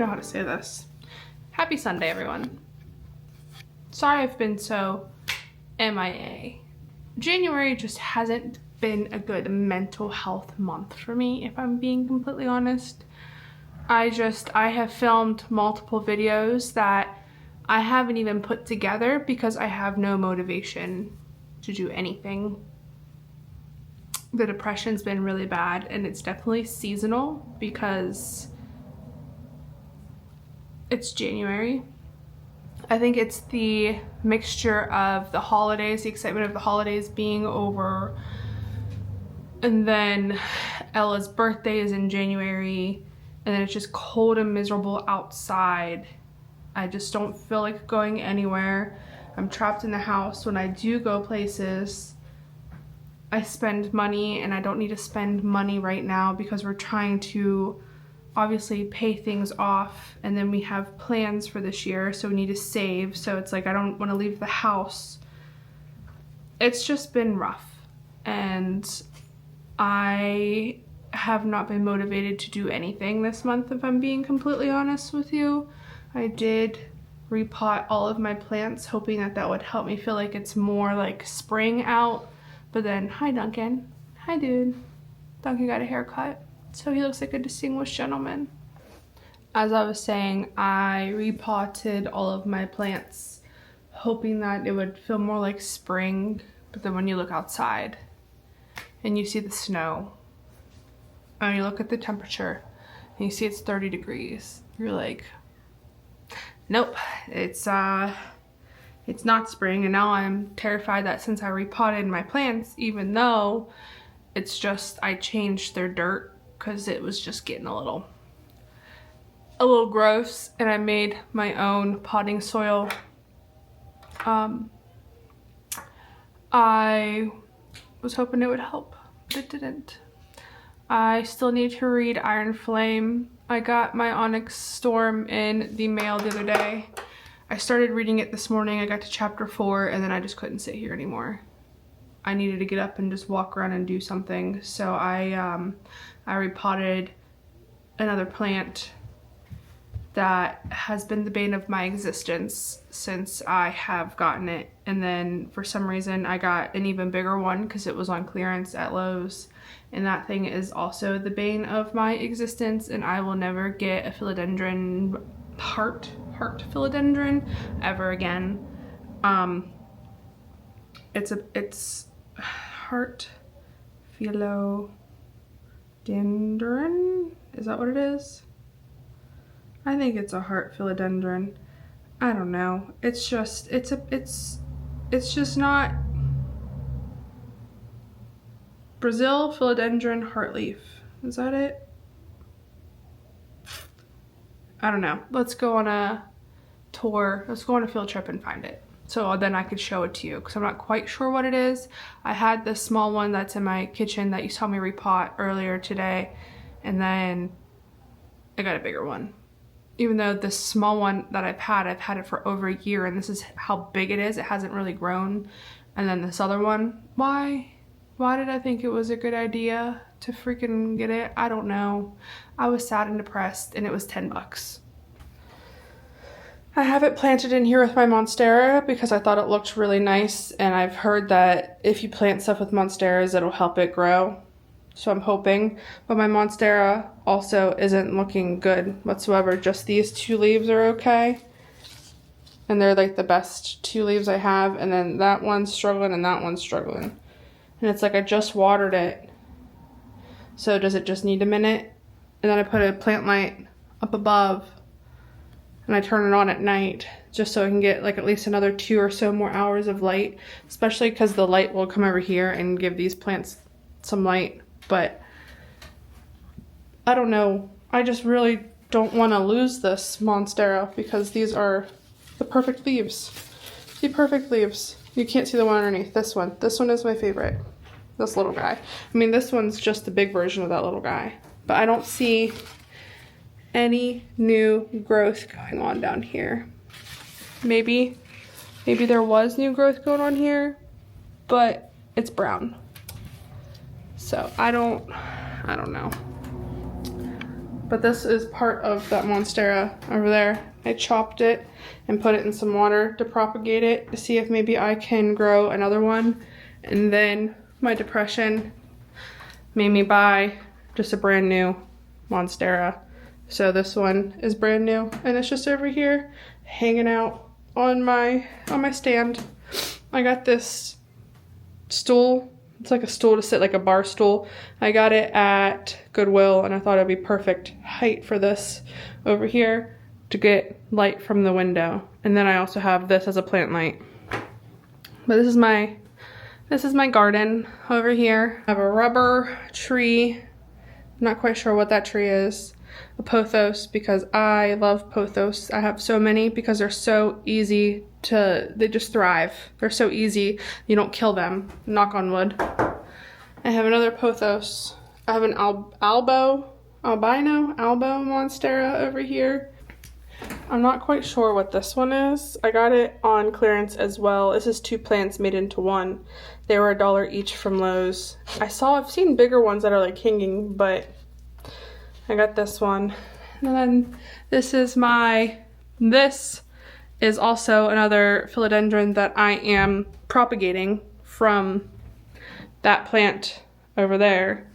know how to say this. Happy Sunday, everyone. Sorry I've been so MIA. January just hasn't been a good mental health month for me, if I'm being completely honest. I have filmed multiple videos that I haven't even put together because I have no motivation to do anything. The depression's been really bad, and it's definitely seasonal because it's January. I think it's the mixture of the holidays, the excitement of the holidays being over, and then Ella's birthday is in January, and then it's just cold and miserable outside. I just don't feel like going anywhere. I'm trapped in the house. When I do go places, I spend money, and I don't need to spend money right now because we're trying to obviously pay things off, and then we have plans for this year, so we need to save. So it's like I don't want to leave the house. It's just been rough, and I have not been motivated to do anything this month, if I'm being completely honest with you. I did repot all of my plants, hoping that that would help me feel like it's more like spring out. But then, hi Duncan. Hi dude. Duncan got a haircut, so he looks like a distinguished gentleman. As I was saying, I repotted all of my plants, hoping that it would feel more like spring. But then when you look outside and you see the snow, and you look at the temperature and you see it's 30 degrees, you're like, nope, it's not spring. And now I'm terrified that since I repotted my plants, even though it's just I changed their dirt because it was just getting a little gross, and I made my own potting soil. I was hoping it would help, but it didn't. I still need to read Iron Flame. I got my Onyx Storm in the mail the other day. I started reading it this morning. I got to chapter 4, and then I just couldn't sit here anymore. I needed to get up and just walk around and do something. So I repotted another plant that has been the bane of my existence since I have gotten it. And then for some reason I got an even bigger one because it was on clearance at Lowe's. And that thing is also the bane of my existence, and I will never get a philodendron heart philodendron ever again. It's heart philodendron. Is that what it is? I think it's a heart philodendron. I don't know. It's just not Brazil philodendron heartleaf. Is that it? I don't know. Let's go on a tour. Let's go on a field trip and find it, so then I could show it to you, because I'm not quite sure what it is. I had this small one that's in my kitchen that you saw me repot earlier today, and then I got a bigger one. Even though this small one that I've had it for over a year, and this is how big it is. It hasn't really grown. And then this other one, why did I think it was a good idea to freaking get it? I don't know. I was sad and depressed, and it was 10 bucks. I have it planted in here with my Monstera because I thought it looked really nice, and I've heard that if you plant stuff with Monsteras, it'll help it grow. So I'm hoping. But my Monstera also isn't looking good whatsoever. Just these 2 leaves are okay. And they're like the best 2 leaves I have. And then that one's struggling and that one's struggling. And it's like I just watered it. So does it just need a minute? And then I put a plant light up above, and I turn it on at night just so I can get like at least another 2 or so more hours of light, especially because the light will come over here and give these plants some light. But I don't know. I just really don't want to lose this Monstera because these are the perfect leaves. The perfect leaves. You can't see the one underneath. This one. This one is my favorite. This little guy. I mean, this one's just the big version of that little guy. But I don't see any new growth going on down here. Maybe there was new growth going on here, but it's brown. So I don't know. but this is part of that Monstera over there. I chopped it and put it in some water to propagate it to see if maybe I can grow another one. And then my depression made me buy just a brand new Monstera. So this one is brand new and it's just over here hanging out on my stand. I got this stool. It's like a stool to sit, like a bar stool. I got it at Goodwill and I thought it'd be perfect height for this over here to get light from the window. And then I also have this as a plant light. But this is my garden over here. I have a rubber tree. I'm not quite sure what that tree is. A pothos, because I love pothos. I have so many because they're so easy to, they just thrive. They're so easy, you don't kill them, knock on wood. I have another pothos. I have an albino Monstera over here. I'm not quite sure what this one is. I got it on clearance as well. This is 2 plants made into one. They were $1 each from Lowe's. I've seen bigger ones that are like hanging, but I got this one. And then this is also another philodendron that I am propagating from that plant over there.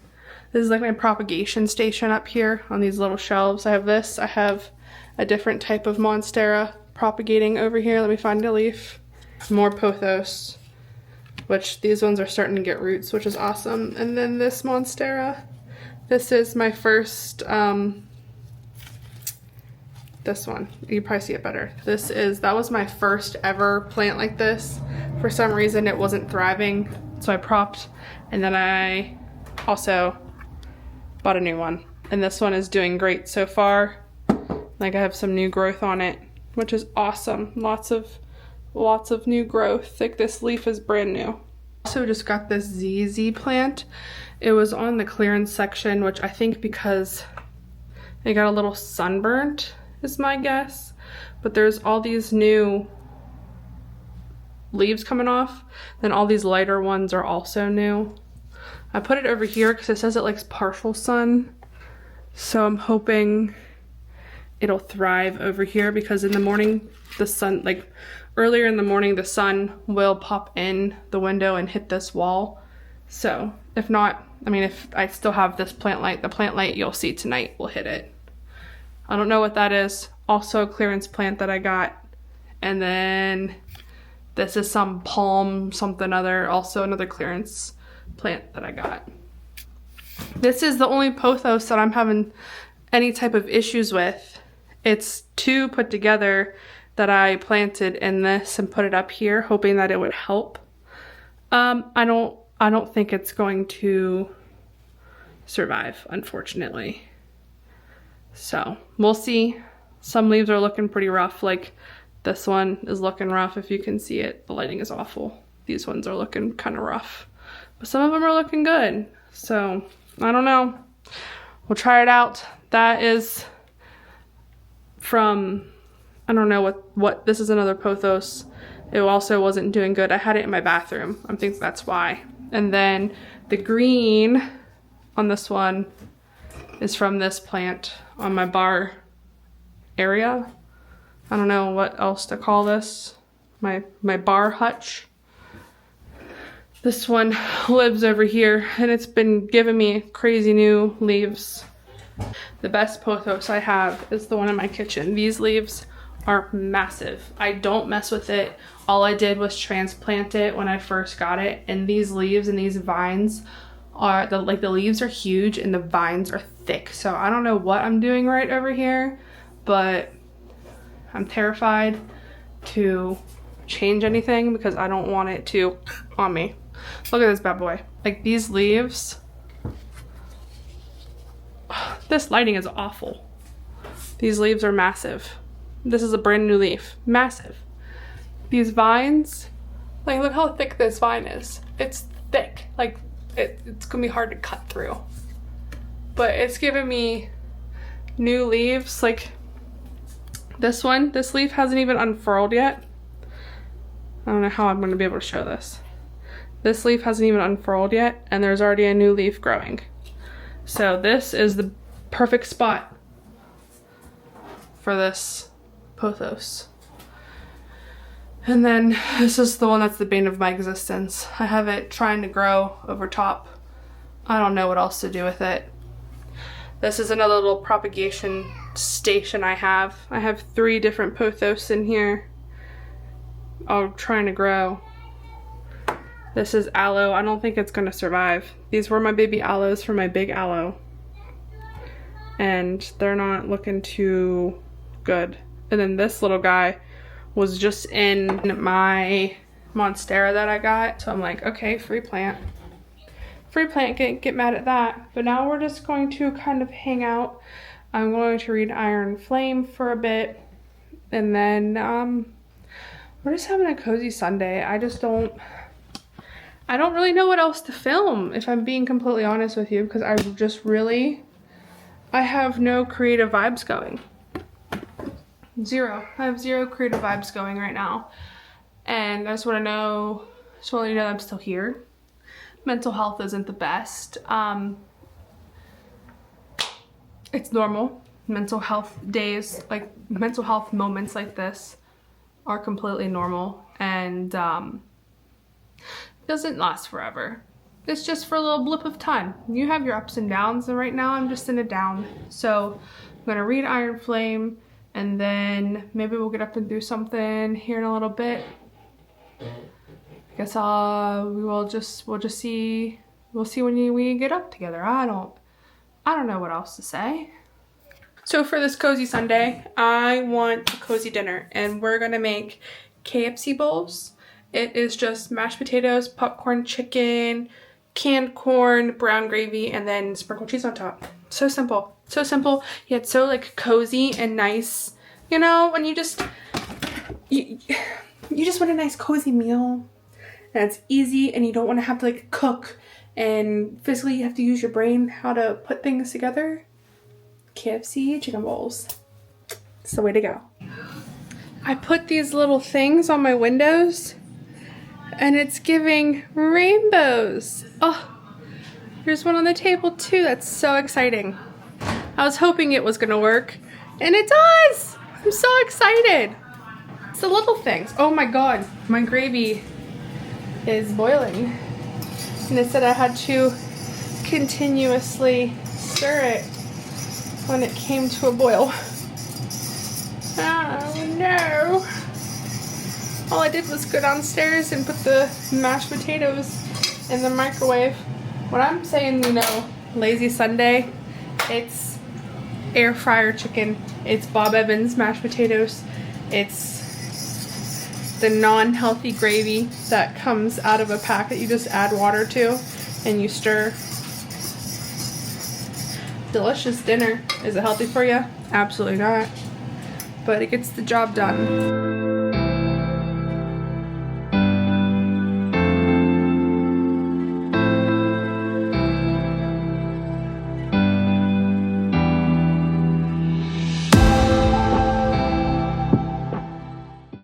This is like my propagation station up here on these little shelves. I have this. I have a different type of Monstera propagating over here. Let me find a leaf. More pothos, which these ones are starting to get roots, which is awesome. And then this Monstera. This is my first, this one. You probably see it better. That was my first ever plant like this. For some reason it wasn't thriving, so I propped, and then I also bought a new one. And this one is doing great so far. Like I have some new growth on it, which is awesome. Lots of new growth. Like this leaf is brand new. Also just got this ZZ plant. It was on the clearance section, which I think because it got a little sunburnt is my guess. But there's all these new leaves coming off. Then all these lighter ones are also new. I put it over here because it says it likes partial sun. So I'm hoping it'll thrive over here because in the morning, the sun, like earlier in the morning, the sun will pop in the window and hit this wall. So if not, I mean, if I still have this plant light, the plant light you'll see tonight will hit it. I don't know what that is. Also a clearance plant that I got. And then this is some palm something other, also another clearance plant that I got. This is the only pothos that I'm having any type of issues with. It's 2 put together that I planted in this and put it up here, hoping that it would help. I don't think it's going to survive, unfortunately. So we'll see. Some leaves are looking pretty rough. Like this one is looking rough. If you can see it, the lighting is awful. These ones are looking kind of rough, but some of them are looking good. So I don't know. We'll try it out. That is from, I don't know what this is, another pothos. It also wasn't doing good. I had it in my bathroom. I think that's why. And then the green on this one is from this plant on my bar area. I don't know what else to call this. My bar hutch. This one lives over here and it's been giving me crazy new leaves. The best pothos I have is the one in my kitchen. These leaves are massive. I don't mess with it. All I did was transplant it when I first got it, and these leaves and these vines are, the leaves are huge and the vines are thick. So I don't know what I'm doing right over here, but I'm terrified to change anything because I don't want it to on me. Look at this bad boy. Like these leaves, this lighting is awful. These leaves are massive. This is a brand new leaf, massive. These vines, like look how thick this vine is. It's thick, like it's gonna be hard to cut through. But it's giving me new leaves. Like this one, this leaf hasn't even unfurled yet. I don't know how I'm gonna be able to show this. This leaf hasn't even unfurled yet, and there's already a new leaf growing. So this is the perfect spot for this pothos. And then this is the one that's the bane of my existence. I have it trying to grow over top. I don't know what else to do with it. This is another little propagation station I have. I have 3 different pothos in here, all trying to grow. This is aloe. I don't think it's gonna survive. These were my baby aloes for my big aloe, and they're not looking too good. And then this little guy was just in my Monstera that I got, so I'm like, okay, free plant. Free plant, get mad at that. But now we're just going to kind of hang out. I'm going to read Iron Flame for a bit, and then we're just having a cozy Sunday. I don't really know what else to film, if I'm being completely honest with you, because I have no creative vibes going. Zero. I have 0 creative vibes going right now. And I just want to let you know I'm still here. Mental health isn't the best. It's normal. Mental health days, like mental health moments like this are completely normal, and doesn't last forever. It's just for a little blip of time. You have your ups and downs, and right now I'm just in a down. So I'm gonna read Iron Flame, and then maybe we'll get up and do something here in a little bit. I guess we'll just see. We'll see when we get up together. I don't know what else to say. So for this cozy Sunday, I want a cozy dinner, and we're gonna make KFC bowls. It is just mashed potatoes, popcorn chicken, canned corn, brown gravy, and then sprinkled cheese on top. So simple. So simple, yet so like cozy and nice. You know, when you just want a nice cozy meal. And it's easy, and you don't want to have to like cook and physically you have to use your brain how to put things together. KFC chicken bowls. It's the way to go. I put these little things on my windows, and it's giving rainbows. Oh, here's one on the table too. That's so exciting. I was hoping it was gonna work, and it does! I'm so excited. It's the little things. Oh my god, my gravy is boiling. And it said I had to continuously stir it when it came to a boil. Oh no. All I did was go downstairs and put the mashed potatoes in the microwave. When I'm saying, you know, lazy Sunday, it's air fryer chicken. It's Bob Evans mashed potatoes. It's the non-healthy gravy that comes out of a pack that you just add water to and you stir. Delicious dinner. Is it healthy for you? Absolutely not. But it gets the job done.